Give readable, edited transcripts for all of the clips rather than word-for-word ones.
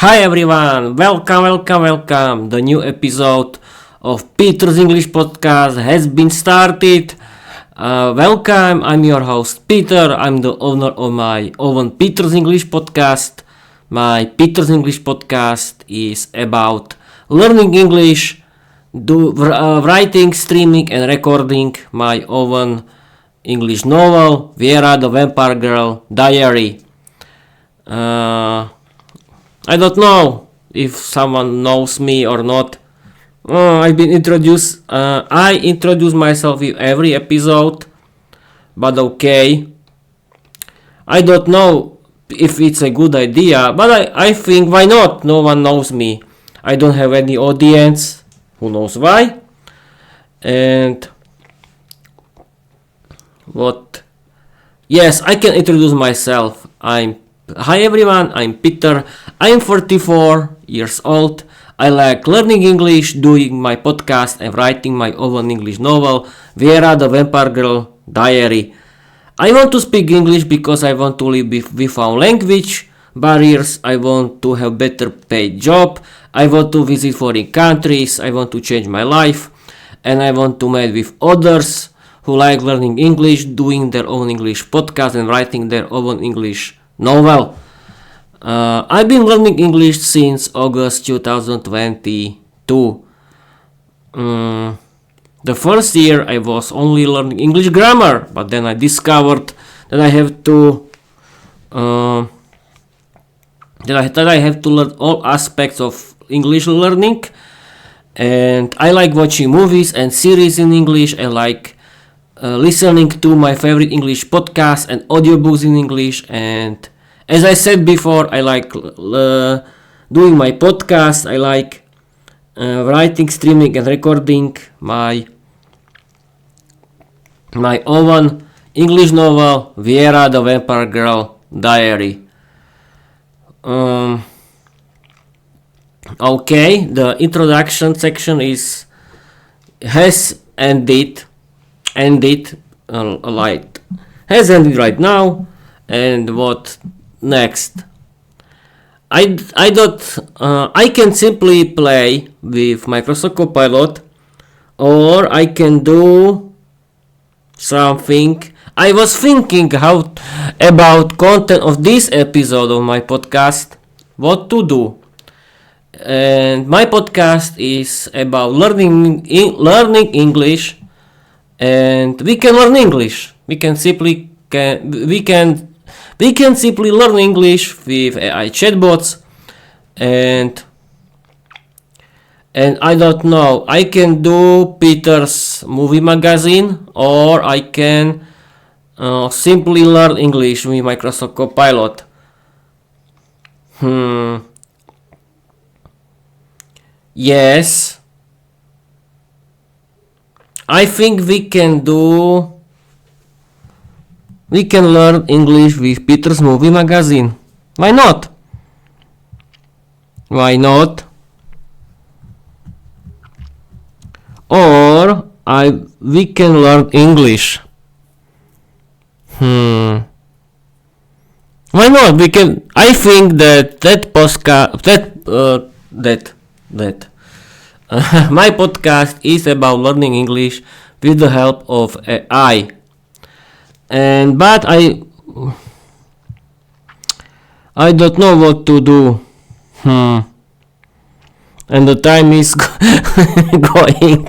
Hi everyone, welcome. The new episode of Peter's English podcast has been started. Welcome, I'm your host Peter. I'm the owner of my own Peter's English podcast. My Peter's English podcast is about learning English, writing, streaming and recording my own English novel, Viera the Vampire Diary. I don't know if someone knows me or not. I've been introduced. I introduce myself in every episode, but okay. I don't know if it's a good idea, but I think why not? No one knows me. I don't have any audience. Who knows why? And what? Yes, I can introduce myself. Hi everyone, I'm Peter. I'm 44 years old. I like learning English, doing my podcast and writing my own English novel, Viera the Vampire Diary. I want to speak English because I want to live without language barriers. I want to have better paid job. I want to visit foreign countries. I want to change my life. And I want to meet with others who like learning English, doing their own English podcast and writing their own English novel. I've been learning English since August 2022. The first year I was only learning English grammar, but then I discovered that I have to learn all aspects of English learning, and I like watching movies and series in English. I like listening to my favorite English podcasts and audiobooks in English, and as I said before, I like doing my podcast. I like writing, streaming and recording my own English novel, Viera the Vampire Diary. Okay, the introduction section has ended right now, and what next? I can simply play with Microsoft Copilot, or I can do something. I was thinking about content of this episode of my podcast, what to do. And my podcast is about learning English, and we can learn English. We can simply learn English with AI chatbots, and I don't know. I can do Peter's movie magazine, or I can simply learn English with Microsoft Copilot. Yes, I think we can learn English with Peter's movie magazine. Why not? Or we can learn English. Why not? We can. I think that my podcast is about learning English with the help of AI. But I don't know what to do. And the time is going.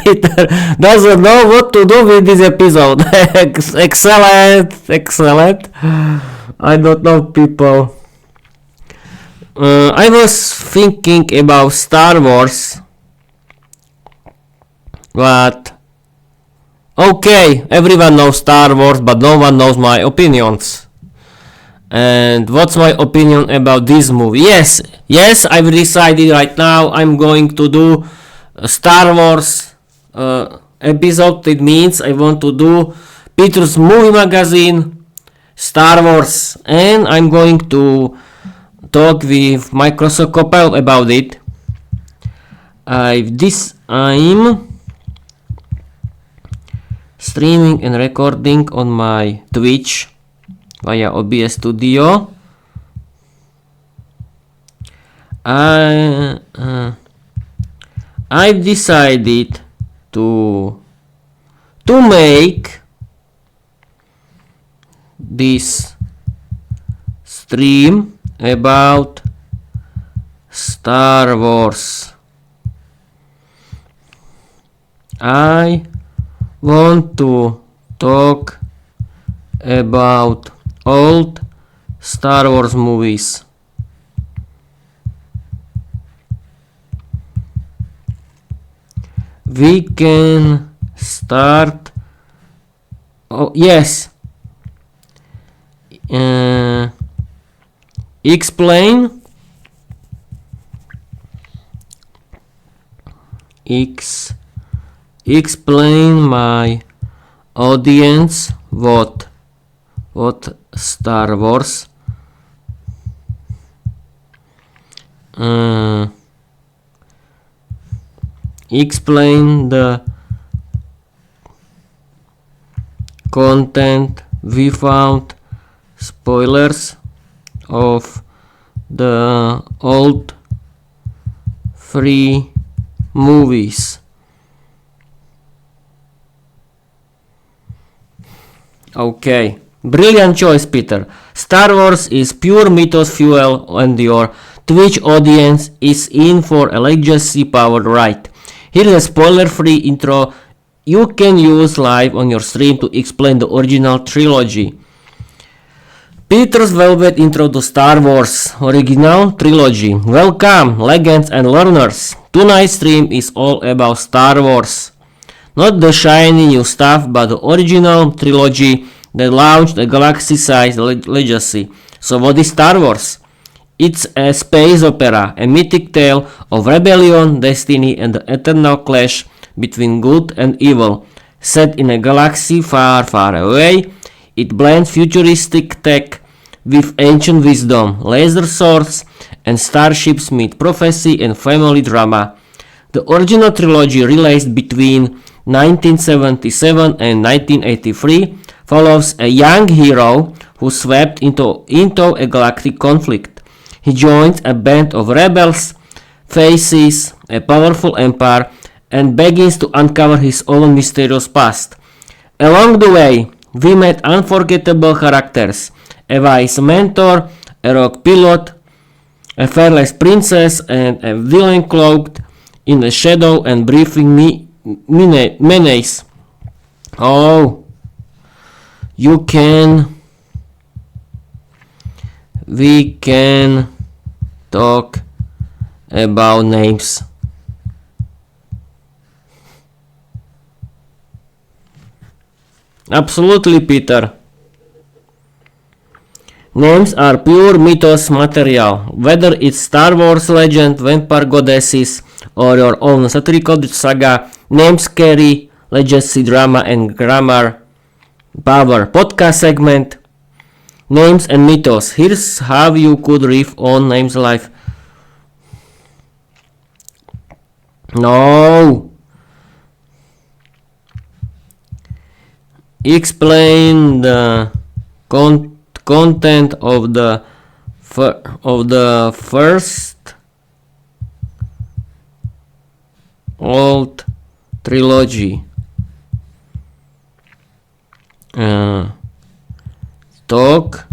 Peter doesn't know what to do with this episode. Excellent. I don't know, people. I was thinking about Star Wars, but okay, everyone knows Star Wars, but no one knows my opinions. And what's my opinion about this movie? Yes, I've decided right now I'm going to do a Star Wars episode. It means I want to do Peter's movie magazine, Star Wars, and I'm going to talk with Microsoft Copilot about it. I'm streaming and recording on my Twitch via OBS Studio. I've decided to make this stream about Star Wars. I want to talk about old Star Wars movies. We can start. Oh, yes. Explain my audience what Star Wars explain the content without spoilers of the old three movies. Okay, brilliant choice, Peter. Star Wars is pure mythos fuel, and your Twitch audience is in for a legacy powered ride. Here's a spoiler-free intro you can use live on your stream to explain the original trilogy. Peter's Velvet Intro to Star Wars Original Trilogy. Welcome, legends and learners. Tonight's stream is all about Star Wars. Not the shiny new stuff, but the original trilogy that launched a galaxy-sized legacy. So what is Star Wars? It's a space opera, a mythic tale of rebellion, destiny, and the eternal clash between good and evil. Set in a galaxy far, far away, it blends futuristic tech with ancient wisdom. Laser swords and starships meet prophecy and family drama. The original trilogy, released between 1977 and 1983, follows a young hero who swept into a galactic conflict. He joins a band of rebels, faces a powerful empire, and begins to uncover his own mysterious past. Along the way, we met unforgettable characters: a wise mentor, a rogue pilot, a fearless princess, and a villain cloaked in the shadow and breathing menace. Oh, we can talk about names. Absolutely, Peter. Names are pure mythos material. Whether it's Star Wars legend, vampire goddesses, or your own satirical saga, names carry legacy, drama, and grammar power. Podcast segment: Names and Mythos. Here's how you could riff on names live. No. Explain the content of the first old trilogy. Talk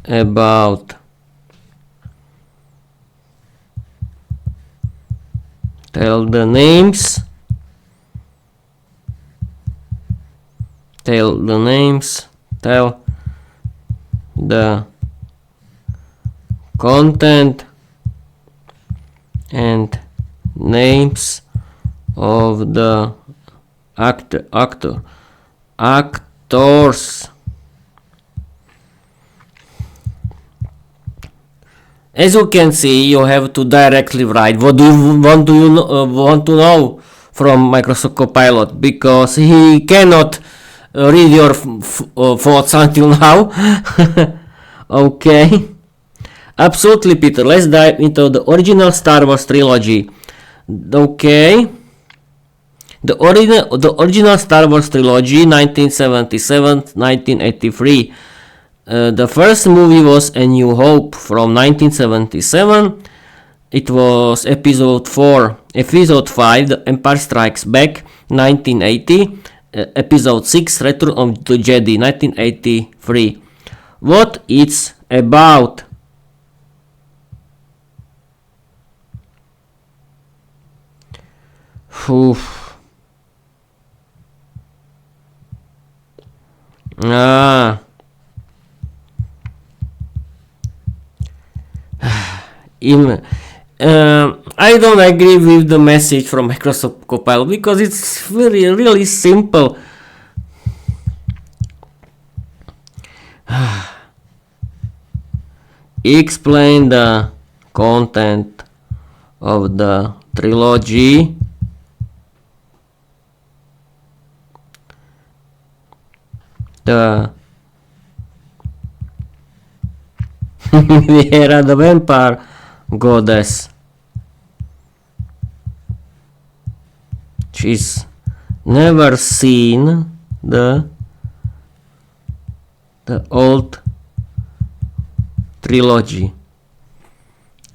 about tell the names, tell the content and names of the actors. As you can see, you have to directly write what do you want to know from Microsoft Copilot, because he cannot read your thoughts until now. Okay. Absolutely, Peter. Let's dive into the original Star Wars trilogy. Okay. The original Star Wars trilogy, 1977-1983. The first movie was A New Hope from 1977. It was episode 4. Episode 5, The Empire Strikes Back, 1980. Episode 6, Return of the Jedi, 1983. What it's about? Oof. Ah. I don't agree with the message from Microsoft Copilot because it's really simple. Explain the content of the trilogy. The Viera the Vampire Goddess. She's never seen the old trilogy.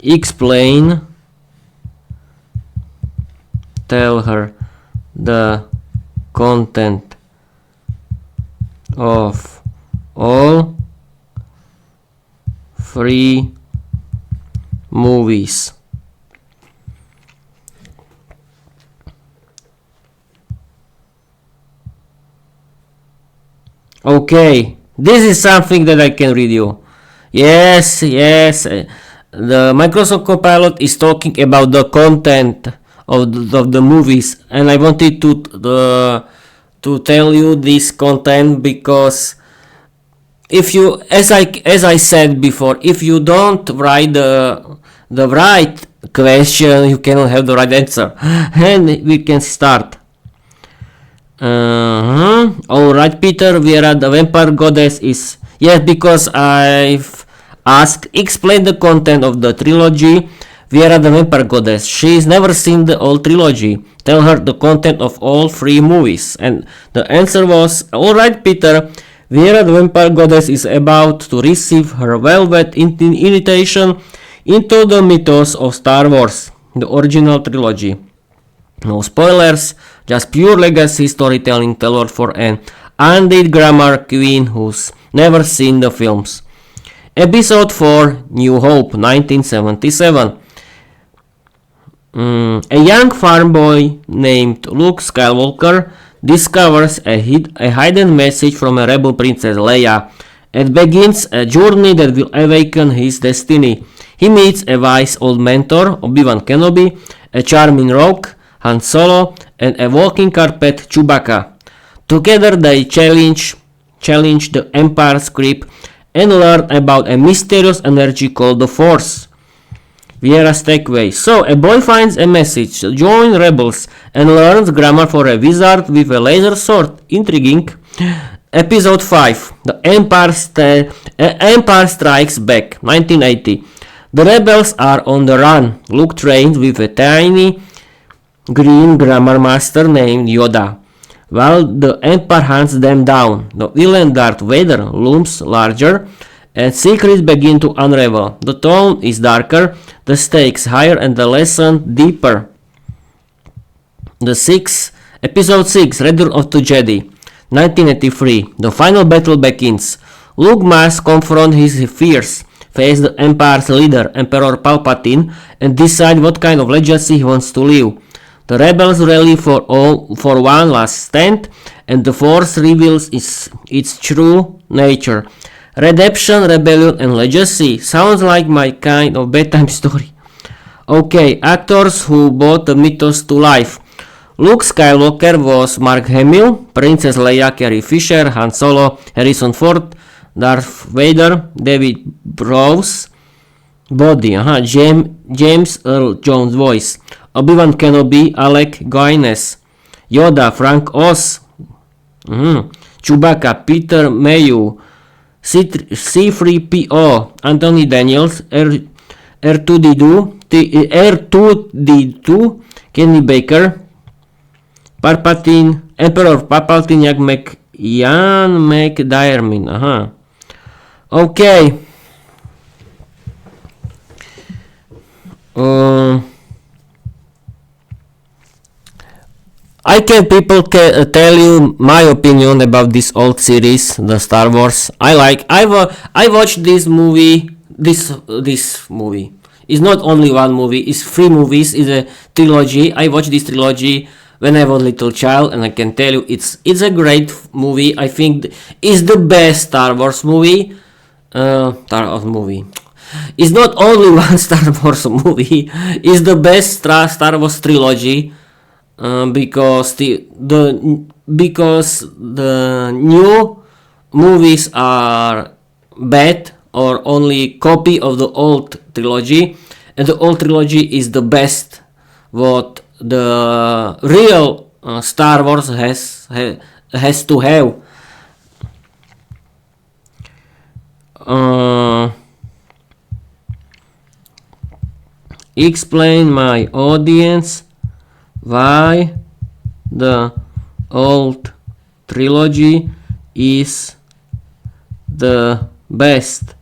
Explain. Tell her the content of all 3 movies. Okay, this is something that I can read you. Yes, the Microsoft Copilot is talking about the content of the movies, and I wanted to tell you this content because if you, as I said before, if you don't write the right question, you cannot have the right answer. And we can start. Alright, Peter, Viera the Vampire Goddess is... Yes, because I've asked, explain the content of the trilogy. Viera the Vampire Goddess. She's never seen the old trilogy. Tell her the content of all 3 movies. And the answer was, alright, Peter, Viera the Vampire Goddess is about to receive her velvet invitation into the mythos of Star Wars, the original trilogy. No spoilers, just pure legacy storytelling tailored for an undead grammar queen who's never seen the films. Episode 4, New Hope, 1977. A young farm boy named Luke Skywalker discovers a hidden message from a rebel princess Leia and begins a journey that will awaken his destiny. He meets a wise old mentor, Obi-Wan Kenobi, a charming rogue, Han Solo, and a walking carpet, Chewbacca. Together they challenge the Empire's grip and learn about a mysterious energy called the Force. Viera's takeaway. So, a boy finds a message, join rebels, and learns grammar for a wizard with a laser sword. Intriguing. Episode 5. The Empire Strikes Back, 1980. The rebels are on the run. Luke trains with a tiny green grammar master named Yoda, while the Empire hunts them down. The villain Darth Vader looms larger, and secrets begin to unravel. The tone is darker, the stakes higher, and the lesson deeper. Episode 6, Return of the Jedi, 1983. The final battle begins. Luke must confront his fears, face the Empire's leader, Emperor Palpatine, and decide what kind of legacy he wants to leave. The rebels rally for one last stand, and the Force reveals its true nature. Redemption, rebellion, and legacy. Sounds like my kind of bedtime story. Okay, actors who brought the mythos to life. Luke Skywalker was Mark Hamill, Princess Leia Carrie Fisher, Han Solo Harrison Ford, Darth Vader David Prowse, body, James Earl Jones voice, Obi-Wan Kenobi Alec Guinness, Yoda Frank Oz, Chewbacca Peter Mayhew, C3PO Anthony Daniels, R2D2 Kenny Baker, Emperor Palpatine Ian McDiarmid, Okay. Tell you my opinion about this old series, the Star Wars. I watched this movie. This movie. It's not only one movie. It's three movies. It's a trilogy. I watched this trilogy when I was a little child, and I can tell you it's a great movie. I think it's the best Star Wars movie. Star Wars movie. It's not only one Star Wars movie. It's the best Star Wars trilogy. Because the new movies are bad or only copy of the old trilogy, and the old trilogy is the best what the real Star Wars has to have. Explain my audience why the old trilogy is the best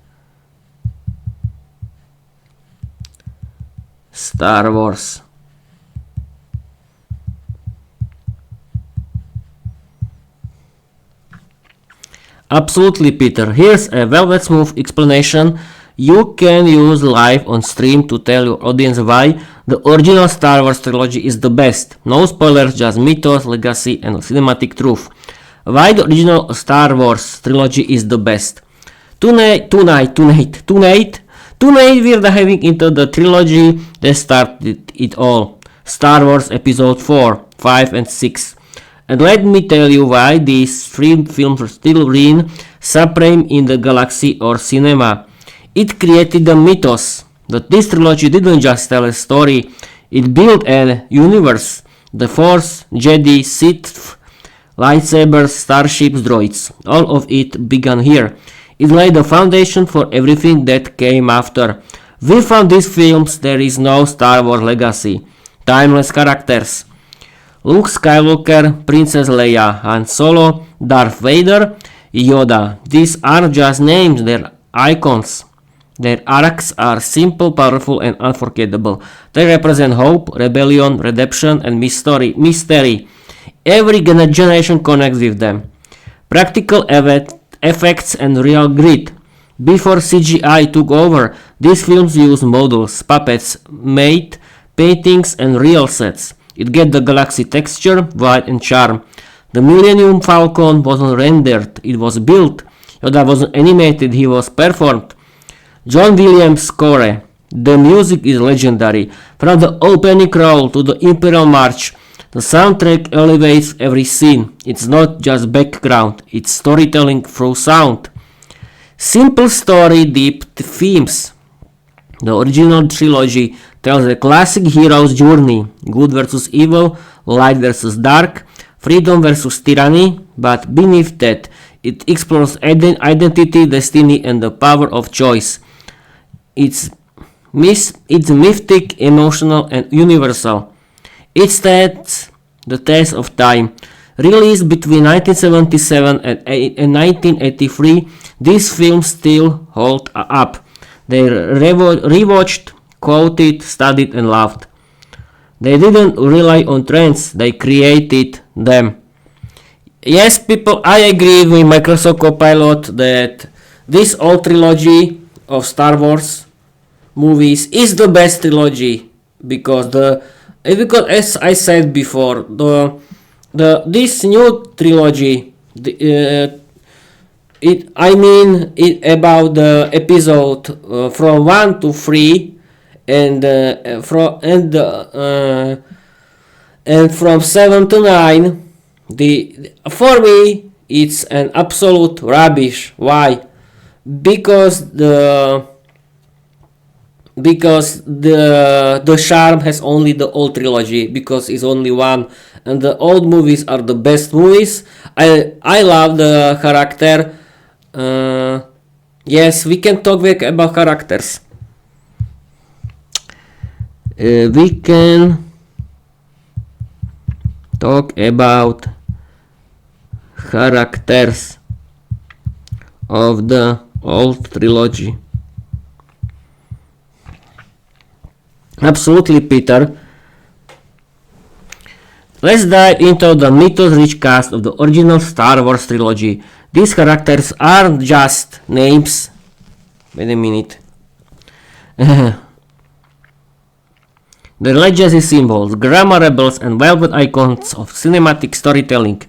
Star Wars. Absolutely, Peter. Here's a velvet smooth explanation you can use live on stream to tell your audience why the original Star Wars trilogy is the best. No spoilers, just mythos, legacy, and cinematic truth. Why the original Star Wars trilogy is the best. Tonight, we're diving into the trilogy that started it all. Star Wars Episode 4, 5, and 6. And let me tell you why these three films still reign supreme in the galaxy or cinema. It created a mythos that this trilogy didn't just tell a story, it built a universe. The Force, Jedi, Sith, lightsabers, starships, droids, all of it began here. It laid the foundation for everything that came after. Without these films, there is no Star Wars legacy. Timeless characters. Luke Skywalker, Princess Leia, Han Solo, Darth Vader, Yoda. These aren't just names, they're icons. Their arcs are simple, powerful, and unforgettable. They represent hope, rebellion, redemption, and mystery. Every generation connects with them. Practical effects and real grit. Before CGI took over, these films used models, puppets, made paintings, and real sets. It gave the galaxy texture, vibe, and charm. The Millennium Falcon wasn't rendered, it was built. Yoda wasn't animated, he was performed. John Williams' score. The music is legendary. From the opening crawl to the Imperial March, the soundtrack elevates every scene. It's not just background, it's storytelling through sound. Simple story, deep themes. The original trilogy tells a classic hero's journey. Good versus evil, light versus dark, freedom versus tyranny, but beneath that, it explores identity, destiny, and the power of choice. It's mystic, emotional, and universal. It stands the test of time. Released between 1977 and 1983, these films still hold up. They're rewatched, quoted, studied, and loved. They didn't rely on trends, they created them. Yes, people, I agree with Microsoft Copilot that this old trilogy of Star Wars movies is the best trilogy because as I said before, this new trilogy, about the episode from 1 to 3 and from 7 to 9, for me it's an absolute rubbish. Why? Because the charm has only the old trilogy, because it's only one, and the old movies are the best movies. I love the character. Yes, we can talk about characters. We can talk about characters of the old trilogy. Absolutely, Peter. Let's dive into the mythos-rich cast of the original Star Wars trilogy. These characters aren't just names. Wait a minute. The legacy symbols, grammar rebels, and velvet icons of cinematic storytelling.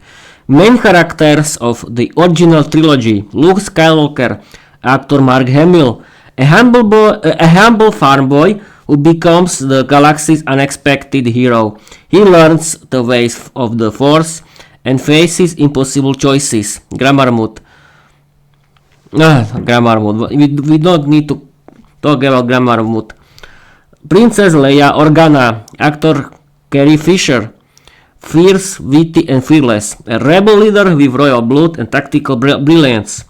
Main characters of the original trilogy: Luke Skywalker, actor Mark Hamill, a humble farm boy who becomes the galaxy's unexpected hero. He learns the ways of the Force and faces impossible choices. Grammar mood. Grammar mood. We don't need to talk about grammar mood. Princess Leia Organa, actor Carrie Fisher, fierce, witty, and fearless, a rebel leader with royal blood and tactical brilliance.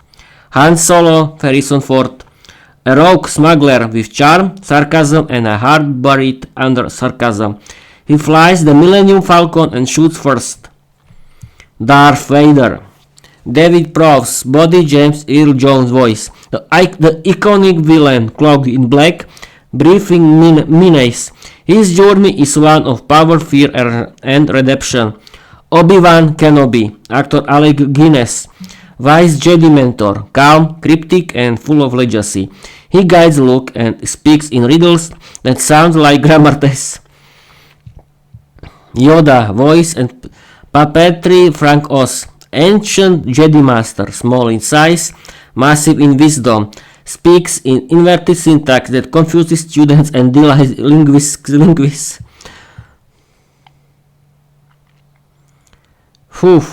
Han Solo, Harrison Ford, a rogue smuggler with charm, sarcasm, and a heart buried under sarcasm. He flies the Millennium Falcon and shoots first. Darth Vader, David Prowse, body James Earl Jones voice, the iconic villain cloaked in black, breathing menace. His journey is one of power, fear, and redemption. Obi-Wan Kenobi, actor Alec Guinness, wise Jedi mentor, calm, cryptic, and full of legacy. He guides Luke and speaks in riddles that sound like grammar tests. Yoda, voice and puppetry Frank Oz, ancient Jedi master, small in size, massive in wisdom, speaks in inverted syntax that confuses students and delights linguists.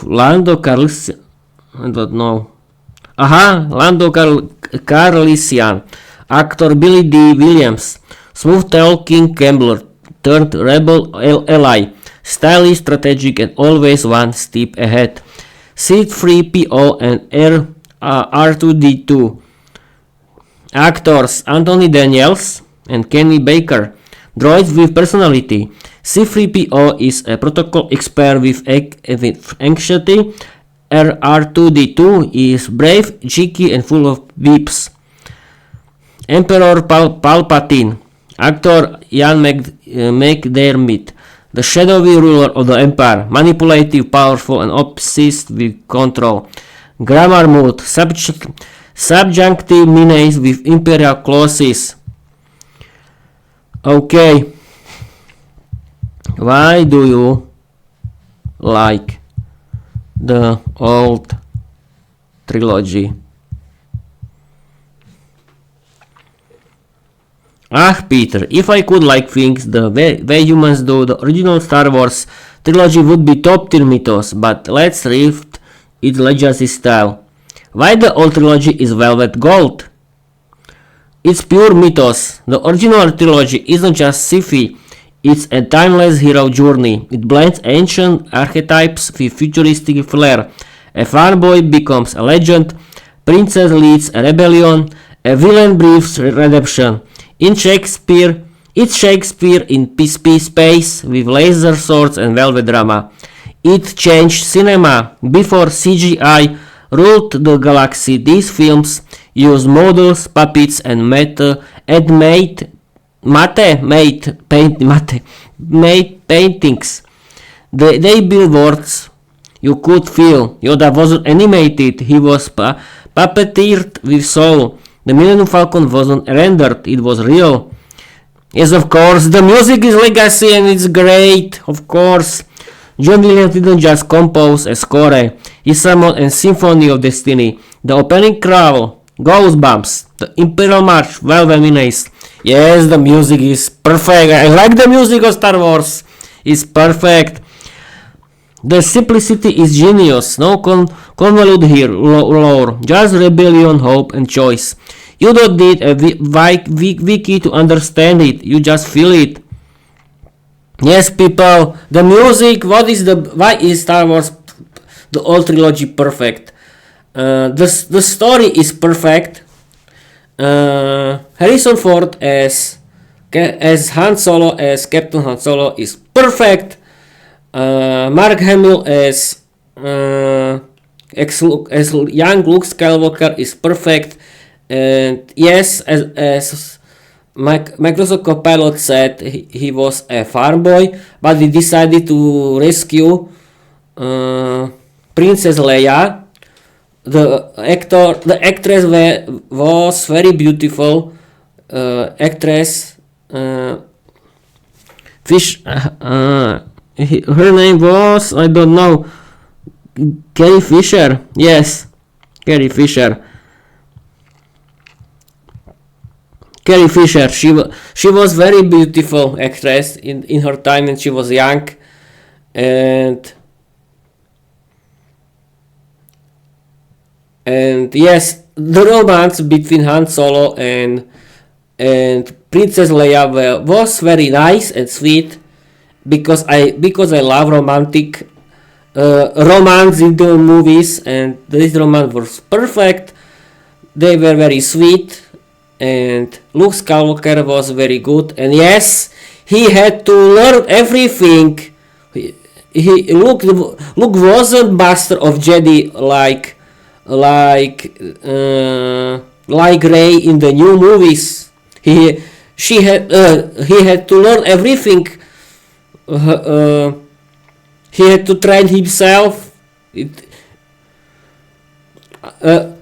Lando Calrissian. I don't know. Lando Calrissian. Actor Billy D. Williams. Smooth talking gambler turned rebel ally. Stylish, strategic, and always one step ahead. C-3PO and R2-D2. Actors Anthony Daniels and Kenny Baker. Droids with personality. C-3PO is a protocol expert with anxiety. R2-D2 is brave, cheeky, and full of whips. Emperor Palpatine. Actor Ian McDermott. The shadowy ruler of the Empire. Manipulative, powerful, and obsessed with control. Grammar mood. Subjunctive menace with imperial clauses. Okay. Why do you like the old trilogy? Peter, if I could like things the way humans do, the original Star Wars trilogy would be top tier mythos, but let's riff its legacy style. Why the old trilogy is velvet gold? It's pure mythos. The original trilogy isn't just sci-fi, it's a timeless hero journey. It blends ancient archetypes with futuristic flair. A fanboy becomes a legend, princess leads a rebellion, a villain breathes redemption. It's Shakespeare in space with laser swords and velvet drama. It changed cinema. Before CGI ruled the galaxy, these films used models, puppets, and made paintings. They built worlds you could feel. Yoda wasn't animated, he was puppeteered with soul. The Millennium Falcon wasn't rendered, it was real. Yes, of course, the music is legacy and it's great, of course. John Williams didn't just compose a score, he summoned a symphony of destiny. The opening crawl, Goosebumps, the Imperial March, Velvet Menace. Yes, the music is perfect. I like the music of Star Wars. It's perfect. The simplicity is genius. No convolute here, lore. Just rebellion, hope, and choice. You don't need a wiki to understand it. You just feel it. Yes, people. The music. Why is Star Wars, the old trilogy, perfect? The story is perfect. Harrison Ford as Han Solo, as Captain Han Solo, is perfect. Mark Hamill as young Luke Skywalker is perfect. And yes, as Microsoft Copilot said, he was a farm boy, but he decided to rescue Princess Leia. The actress was very beautiful. Actress Fish. Her name was, I don't know, Carrie Fisher. Yes, Carrie Fisher. Carrie Fisher. She was very beautiful actress in her time when she was young, and yes, the romance between Han Solo and Princess Leia was very nice and sweet, because I love romantic romance in the movies, and this romance was perfect. They were very sweet, and Luke Skywalker was very good. And yes, he had to learn everything. Luke wasn't master of Jedi like Rey in the new movies. He had to learn everything. He had to train himself.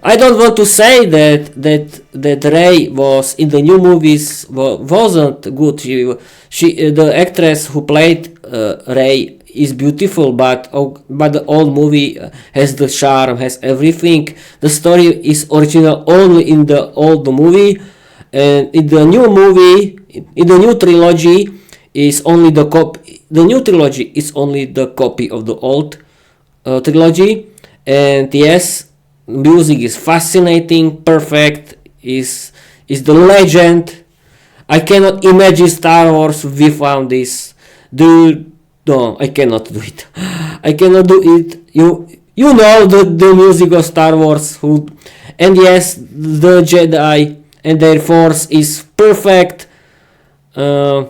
I don't want to say that Rey was in the new movies wasn't good. The actress who played Rey is beautiful, but the old movie has the charm, has everything. The story is original only in the old movie, and in the new movie, in the new trilogy, is only the copy. The new trilogy is only the copy of the old trilogy, and yes, music is fascinating, perfect. Is the legend. I cannot imagine Star Wars without this. No, I cannot do it. I cannot do it. You know the music of Star Wars, and yes, the Jedi and their force is perfect. The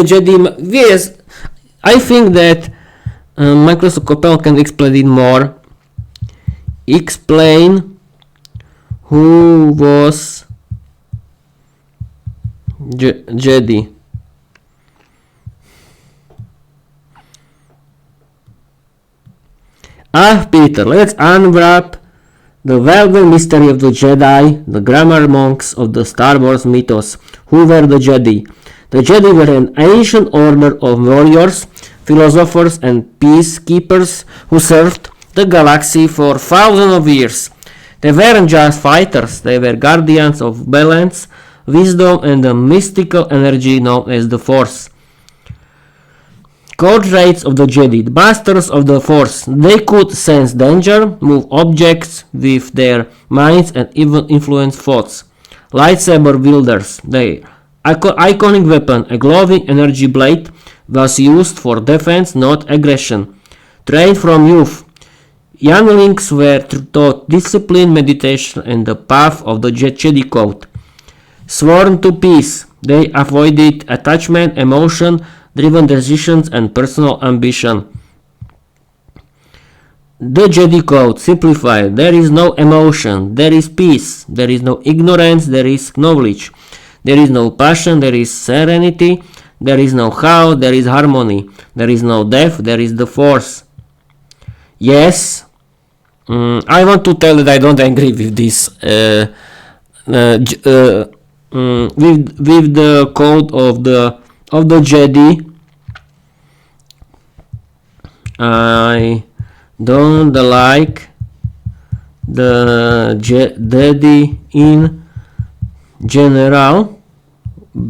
Jedi. Yes, I think that Microsoft Copilot can explain it more. Explain who was Jedi. Peter, let's unwrap the velvet mystery of the Jedi, the grammar monks of the Star Wars mythos. Who were the Jedi? The Jedi were an ancient order of warriors, philosophers, and peacekeepers who served the galaxy for thousands of years. They weren't just fighters, they were guardians of balance, wisdom, and the mystical energy known as the Force. Core traits of the Jedi, the masters of the Force. They could sense danger, move objects with their minds, and even influence thoughts. Lightsaber wielders. Their iconic weapon, a glowing energy blade, was used for defense, not aggression. Trained from youth. Younglings were taught discipline, meditation, and the path of the Jedi code. Sworn to peace. They avoided attachment, emotion-driven decisions, and personal ambition. The Jedi code simplified. There is no emotion, there is peace. There is no ignorance, there is knowledge. There is no passion, there is serenity. There is no chaos, there is harmony. There is no death, there is the Force. Yes, I want to tell that I don't agree with this. With the code of the Jedi. I don't like the Jedi in general,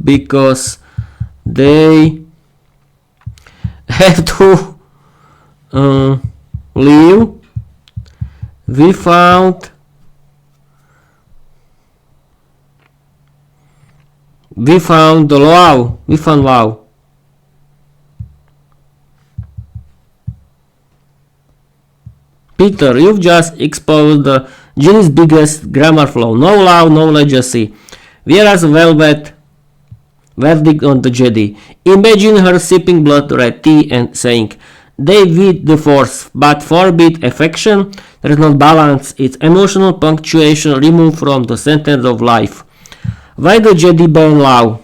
because they have to live without the law, without law. Peter, you've just exposed the Jedi's biggest grammar flaw. No law, no legacy. Viera's velvet verdict on the Jedi. Imagine her sipping blood red tea and saying, They with the force, but forbid affection, does not balance its emotional punctuation removed from the sentence of life. Why the Jedi ban love?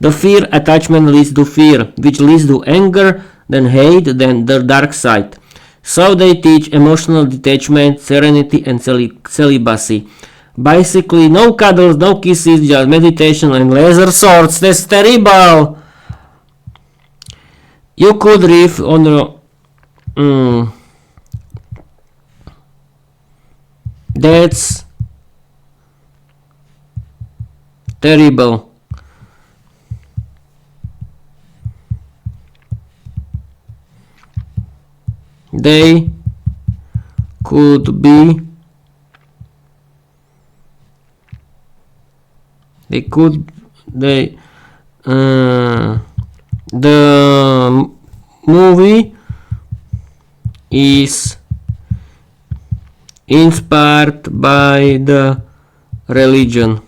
The fear attachment leads to fear, which leads to anger, then hate, then the dark side. So they teach emotional detachment, serenity, and celibacy. Basically, no cuddles, no kisses, just meditation and laser swords. That's terrible! You could riff on the... That's terrible. They could be the movie is inspired by the religion.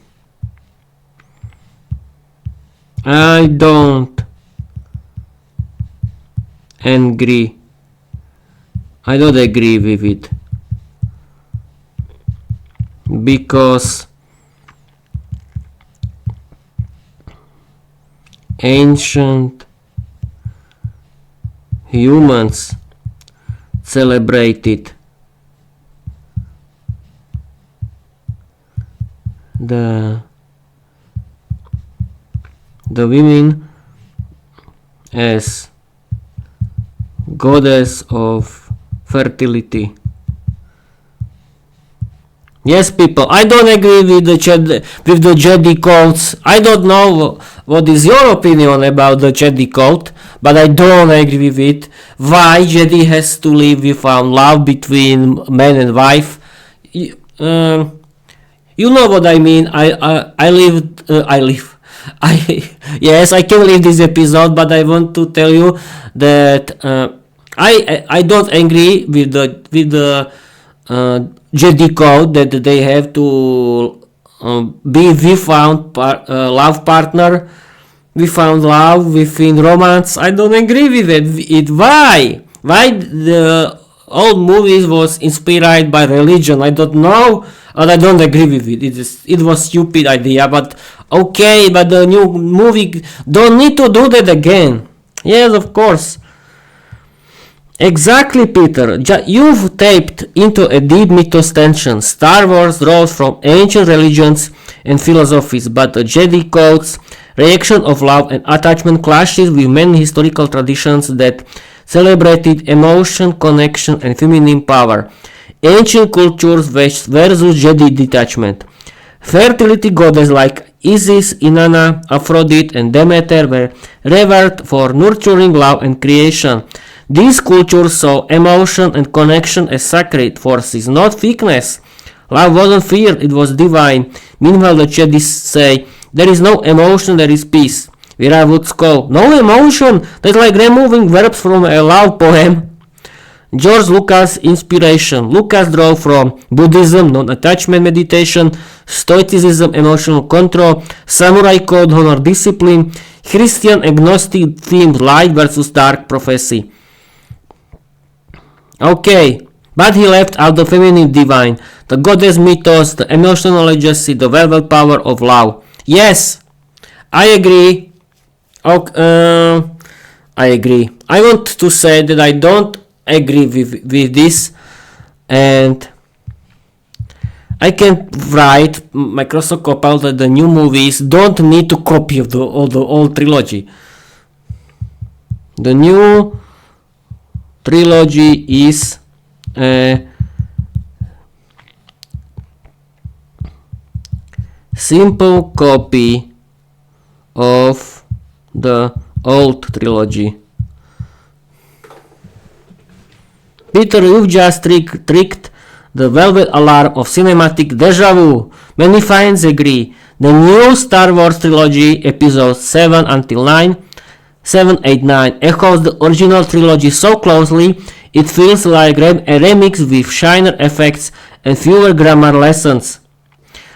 I don't agree. I don't agree with it because ancient humans celebrated the women as goddess of fertility. Yes, people, I don't agree with the Jedi cults. I don't know what is your opinion about the Jedi cult, but I don't agree with it. Why Jedi has to live without love between man and wife? You know what I mean. Yes, I can leave this episode, but I want to tell you that I don't agree with the Jedi code that they have to be without love partner, without love, within romance. I don't agree with it. Why the old movies was inspired by religion? I don't know, and I don't agree with it. It was stupid idea, but okay, but the new movie don't need to do that again. Yes, of course. Exactly, Peter. You've tapped into a deep mythos tension. Star Wars draws from ancient religions and philosophies, but the Jedi code's reaction of love and attachment clashes with many historical traditions that celebrated emotion, connection, and feminine power. Ancient cultures versus Jedi detachment. Fertility goddesses like Isis, Inanna, Aphrodite, and Demeter were revered for nurturing love and creation. These cultures saw emotion and connection as sacred forces, not weakness. Love wasn't fear, it was divine. Meanwhile, the Jedi say, there is no emotion, there is peace. Viera would scold, no emotion? That's like removing verbs from a love poem. George Lucas' inspiration. Lucas drew from Buddhism, non-attachment meditation, Stoicism, emotional control, Samurai code, honor, discipline, Christian agnostic themed light versus dark prophecy. Okay, but he left out the feminine divine, the goddess mythos, the emotional legacy, the velvet power of love. Yes, I agree. I agree. I want to say that I don't agree with this, and I can write Microsoft Copilot that the new movies don't need to copy of the old trilogy. The new trilogy is a simple copy of the old trilogy. Peter, you've just tricked the velvet alarm of cinematic deja vu. Many fans agree. The new Star Wars trilogy, episodes 7 until 9, 7, 8, 9, echoes the original trilogy so closely it feels like a remix with shiner effects and fewer grammar lessons.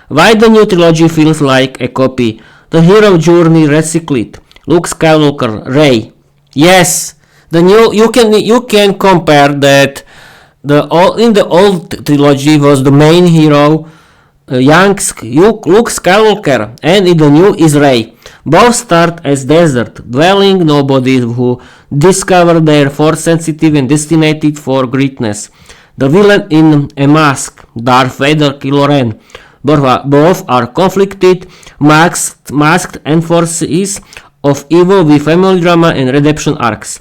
Why the new trilogy feels like a copy? The hero journey recycled. Luke Skywalker, Rey. Yes, The new you can compare that in the old trilogy was the main hero young Luke Skywalker, and in the new is Rey. Both start as desert dwelling nobodies who discover their force sensitive and destined for greatness. The villain in a mask, Darth Vader, Kylo Ren. Both are conflicted, masked enforces of evil with family drama and redemption arcs.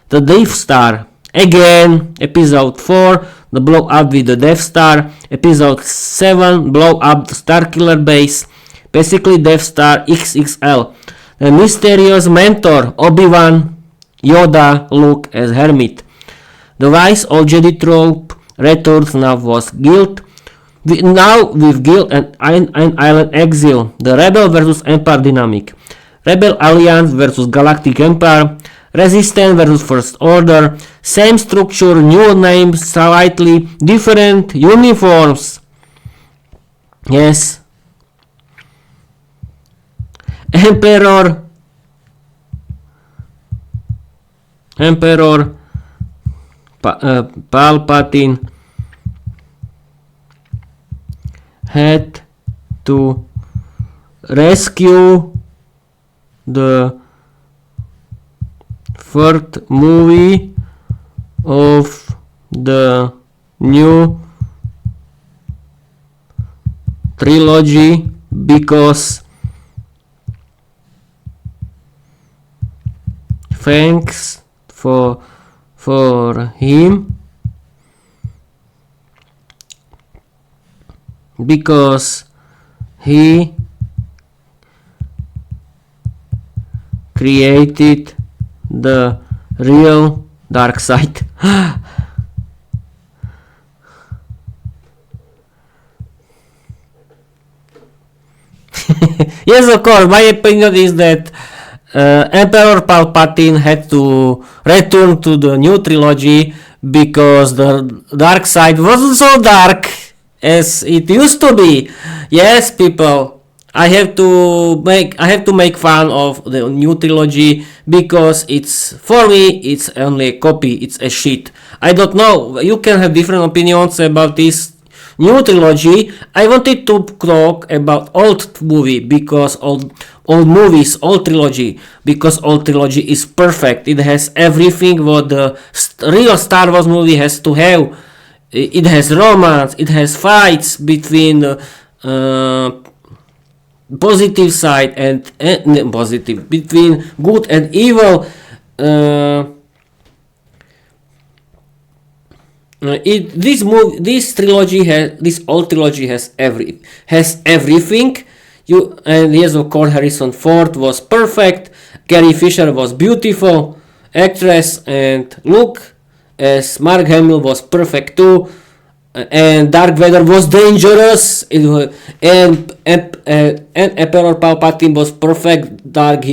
The Death Star. Again, episode 4, the blow up with the Death Star. Episode 7, blow up the Starkiller base. Basically Death Star XXL. The mysterious mentor, Obi-Wan, Yoda, Luke as Hermit. The wise old Jedi trope returns now was guilt. Now with guilt and island exile. The Rebel vs Empire dynamic. Rebel Alliance vs Galactic Empire. Resistance vs First Order. Same structure, new names, slightly different uniforms. Yes. Emperor Palpatine had to rescue the third movie of the new trilogy because thanks for him, because he created the real dark side. Yes, of course, my opinion is that Emperor Palpatine had to return to the new trilogy because the dark side wasn't so dark as it used to be. Yes, people, I have to make fun of the new trilogy because for me it's only a copy, it's a shit. I don't know, you can have different opinions about this new trilogy. I wanted to talk about old movie because old trilogy, because old trilogy is perfect. It has everything what the real Star Wars movie has to have. It has romance, it has fights between positive side and positive, between good and evil. This old trilogy has everything. And yes, of course, Harrison Ford was perfect. Carrie Fisher was beautiful actress, and Luke as Mark Hamill was perfect too. And Darth Vader was dangerous, and Emperor Palpatine was perfect dark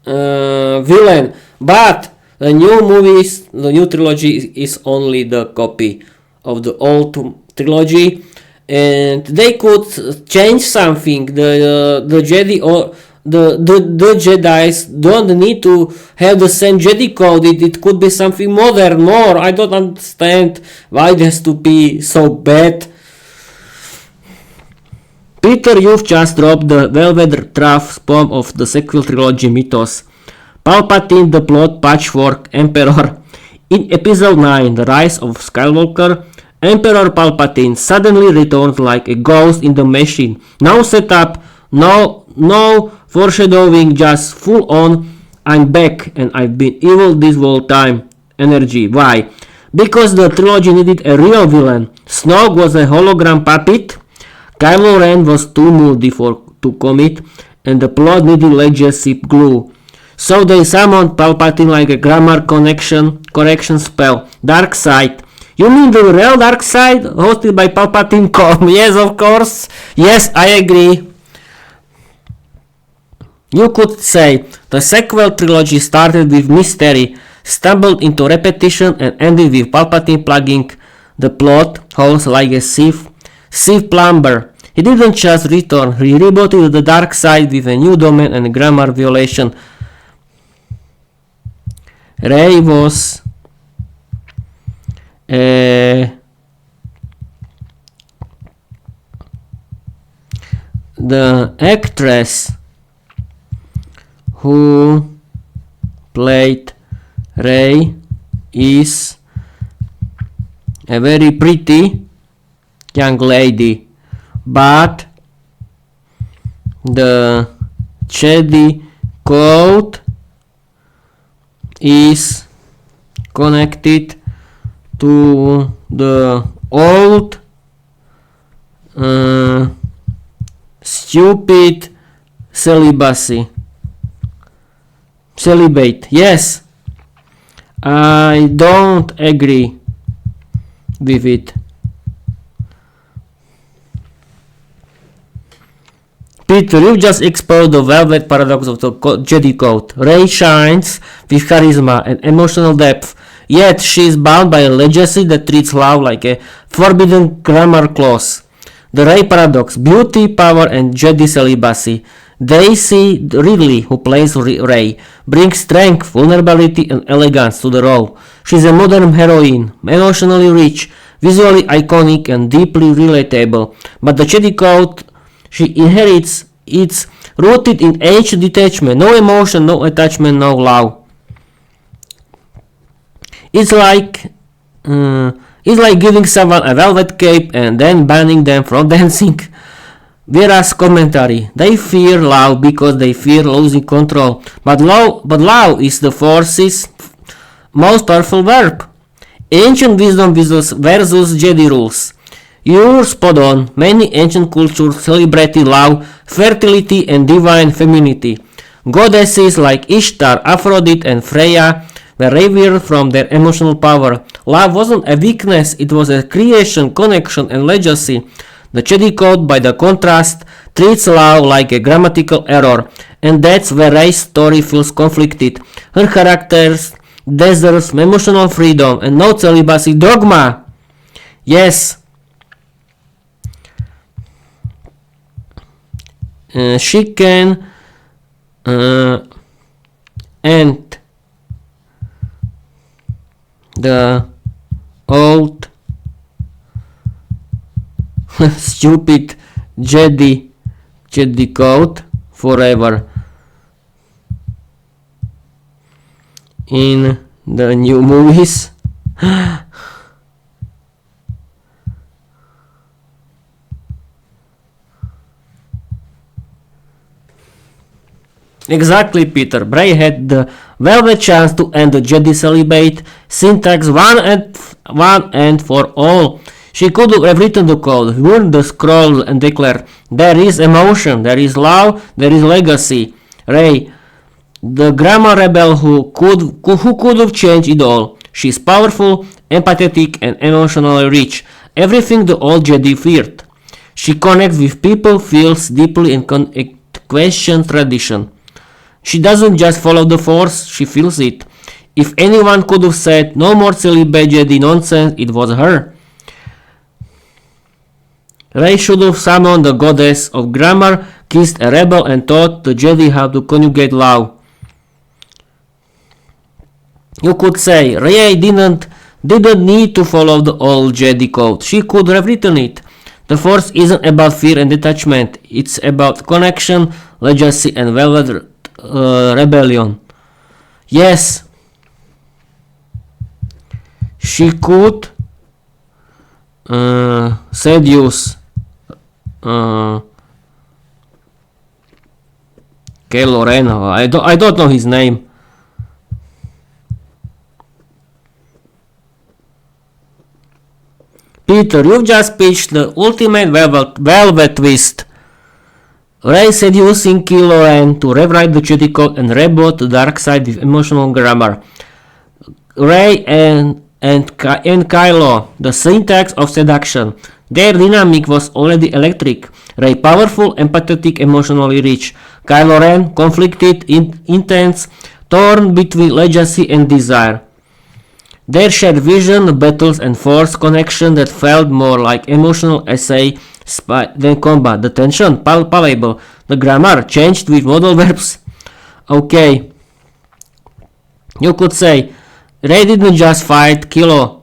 villain. But the new trilogy is only the copy of the old trilogy, and they could change something. The Jedi or the Jedis don't need to have the same Jedi code. It could be something modern, more. I don't understand why it has to be so bad. Peter, you've just dropped the Velvet Trough poem of the sequel trilogy mythos. Palpatine, the plot, patchwork, Emperor. In episode 9, The Rise of Skywalker, Emperor Palpatine suddenly returns like a ghost in the machine. No setup, no foreshadowing, just full on, I'm back and I've been evil this whole time. Energy. Why? Because the trilogy needed a real villain. Snoke was a hologram puppet, Kylo Ren was too moody to commit, and the plot needed legacy glue. So they summoned Palpatine like a grammar correction spell. Dark side. You mean the real dark side? Hosted by Palpatine Com. Yes, of course. Yes, I agree. You could say the sequel trilogy started with mystery, stumbled into repetition, and ended with Palpatine plugging the plot holes like a sieve plumber. He didn't just return, he rebooted the dark side with a new domain and grammar violation. Rey was the actress who played Rey is a very pretty young lady, but the Jedi code is connected to the old stupid celibate. Yes, I don't agree with it. Peter, you just exposed the velvet paradox of the Jedi Code. Rey shines with charisma and emotional depth, yet she is bound by a legacy that treats love like a forbidden grammar clause. The Rey paradox: beauty, power, and Jedi celibacy. Daisy Ridley, who plays Rey, brings strength, vulnerability, and elegance to the role. She's a modern heroine, emotionally rich, visually iconic, and deeply relatable. But the Jedi Code she inherits, it's rooted in age detachment, no emotion, no attachment, no love. It's like giving someone a velvet cape and then banning them from dancing. Viera's commentary: they fear love because they fear losing control. But love is the Force's most powerful verb. Ancient wisdom versus Jedi rules. You're spot on. Many ancient cultures celebrated love, fertility, and divine femininity. Goddesses like Ishtar, Aphrodite, and Freya were revered from their emotional power. Love wasn't a weakness, it was a creation, connection, and legacy. The Jedi Code, by the contrast, treats love like a grammatical error, and that's where Rey's story feels conflicted. Her character deserves emotional freedom and no celibacy dogma. Yes. She can end the old stupid Jedi Code forever in the new movies. Exactly, Peter. Bray had the velvet chance to end the Jedi celibate syntax one and for all. She could have written the code, burned the scroll, and declared, "There is emotion, there is love, there is legacy." Rey, the grammar rebel who could have changed it all. She's powerful, empathetic, and emotionally rich. Everything the old Jedi feared. She connects with people, feels deeply, and questions tradition. She doesn't just follow the Force, she feels it. If anyone could have said no more celibate Jedi nonsense, it was her. Rey should have summoned the goddess of grammar, kissed a rebel, and taught the Jedi how to conjugate love. You could say Rey didn't need to follow the old Jedi code. She could have written it. The Force isn't about fear and detachment. It's about connection, legacy, and velvet rebellion. Yes, she could seduce Kylo Ren. I don't know his name. Peter, you've just pitched the ultimate velvet twist. Rey seducing Kylo Ren to rewrite the Jedi Code and reboot the dark side with emotional grammar. Rey and Kylo, the syntax of seduction. Their dynamic was already electric. Rey powerful, empathetic, emotionally rich. Kylo Ren conflicted, intense, torn between legacy and desire. Their shared vision, battles, and Force connection that felt more like emotional essay than combat. The tension, palpable. The grammar changed with modal verbs. Okay. You could say, Rey didn't just fight Kylo.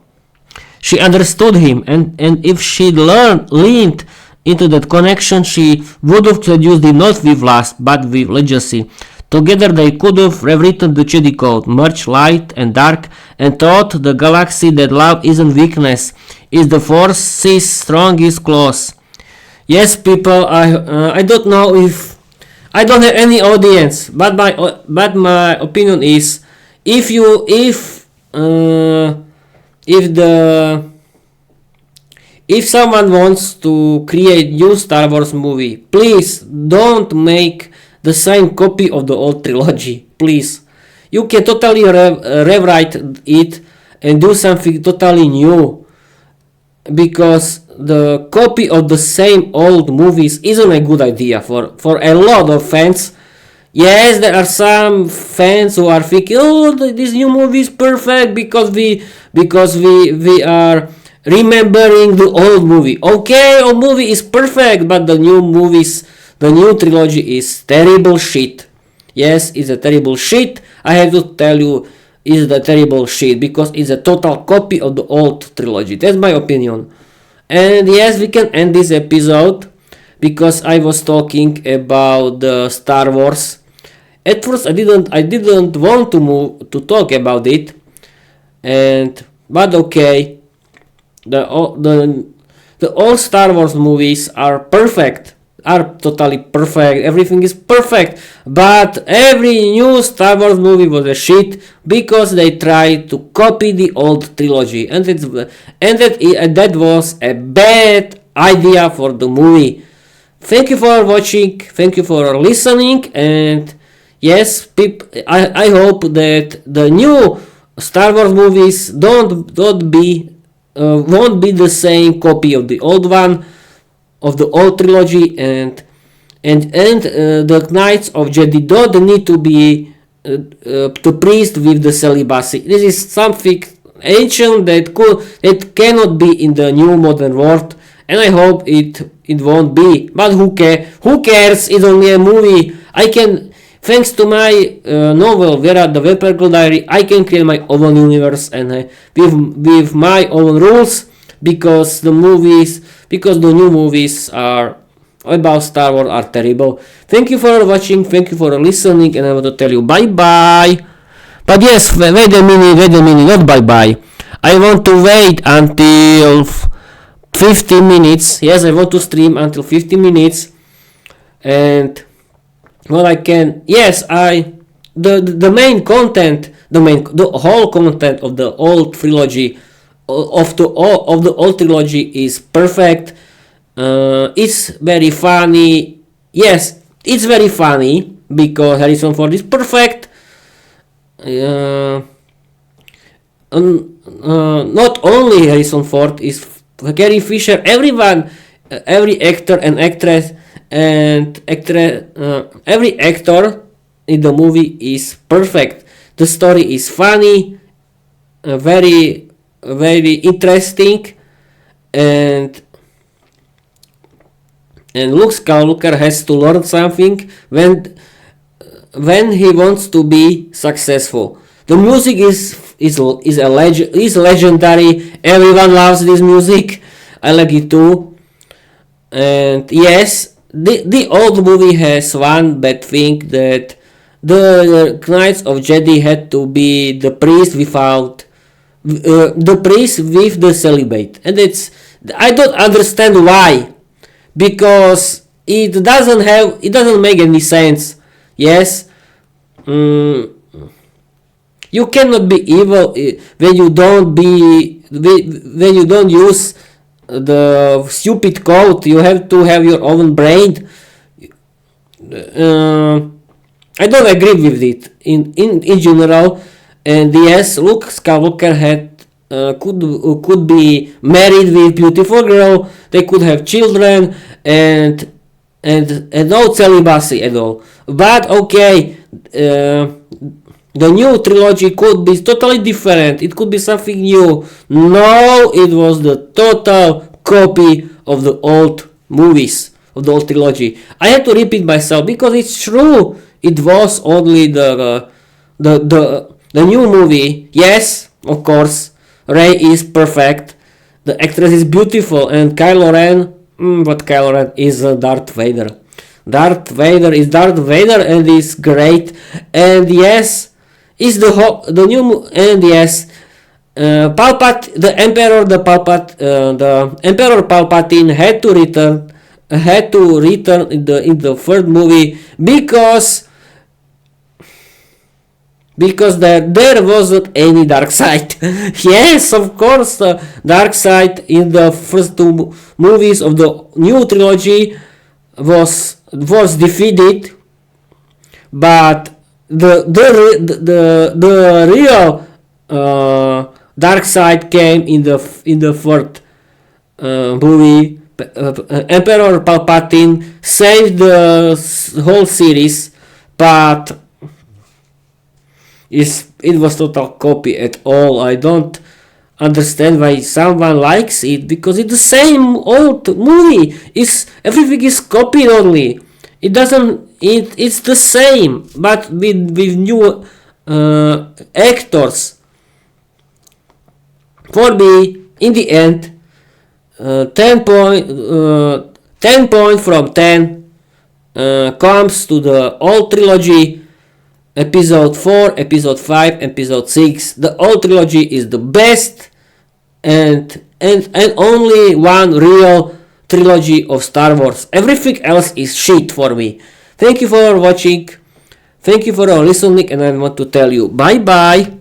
She understood him, and if she'd leaned into that connection, she would have seduced him not with lust, but with legacy. Together they could have rewritten the Jedi Code, merged light and dark, and taught the galaxy that love isn't weakness, is the Force's strongest clause. Yes, people, I don't know if I don't have any audience, but my opinion is, if someone wants to create new Star Wars movie, please don't make the same copy of the old trilogy. Please, you can totally rewrite it and do something totally new, because the copy of the same old movies isn't a good idea for a lot of fans. Yes, there are some fans who are thinking, oh, this new movie is perfect because we are remembering the old movie. Okay, old movie is perfect, but the new trilogy is terrible shit. Yes, it's a terrible shit. I have to tell you, it's the terrible shit because it's a total copy of the old trilogy. That's my opinion. And yes, we can end this episode because I was talking about the Star Wars. At first, I didn't want to talk about it, but okay, the all Star Wars movies are perfect, are totally perfect. Everything is perfect, but every new Star Wars movie was a shit because they tried to copy the old trilogy, and that was a bad idea for the movie. Thank you for watching. Thank you for listening, and yes, I hope that the new Star Wars movies won't be the same copy of the old one, of the old trilogy, and the Knights of Jedi don't need to be the priest with the celibacy. This is something ancient that cannot be in the new modern world, and I hope it won't be. But who cares? It's only a movie. Thanks to my novel Viera the Vampire Goddess, I can create my own universe and with my own rules, because the new movies are about Star Wars are terrible. Thank you for watching, thank you for listening, and I want to tell you bye bye. But yes, wait a minute, not bye bye. I want to wait until 15 minutes. Yes, I want to stream until 15 minutes, and well, I can. Yes, the main content, the whole content of the old trilogy, of the old trilogy is perfect. It's very funny. Yes, it's very funny because Harrison Ford is perfect. Not only Harrison Ford is Carrie Fisher. Everyone, every actor and actress and every actor in the movie is perfect. The story is funny, very interesting, and Luke Skywalker has to learn something when he wants to be successful. The music is legendary. Everyone loves this music. I like it too. And yes, the old movie has one bad thing, that the Knights of Jedi had to be the priest without the priest with the celibate, and I don't understand why, because it doesn't make any sense. Yes, you cannot be evil when you don't use the stupid code. You have to have your own brain. I don't agree with it in general. And yes, Luke Skywalker could be married with beautiful girl. They could have children and no celibacy at all. But okay, the new trilogy could be totally different. It could be something new. No, it was the total copy of the old movies, of the old trilogy. I had to repeat myself because it's true. It was only the The new movie, yes, of course, Rey is perfect. The actress is beautiful, and Kylo Ren, but Kylo Ren is Darth Vader. Darth Vader is Darth Vader and is great. And yes, is the new and yes, the Emperor Palpatine had to return in the third movie because there wasn't any dark side. Yes, of course, the dark side in the first two movies of the new trilogy was defeated, but the real dark side came in the third movie. Emperor Palpatine saved the whole series, but it was total copy at all. I don't understand why someone likes it, because it's the same old movie. Everything is copied only. It's the same, but with new actors. For me, in the end, 10 point from 10 comes to the old trilogy. Episode 4, Episode 5, Episode 6. The old trilogy is the best and only one real trilogy of Star Wars. Everything else is shit for me. Thank you for watching. Thank you for listening, and I want to tell you bye bye.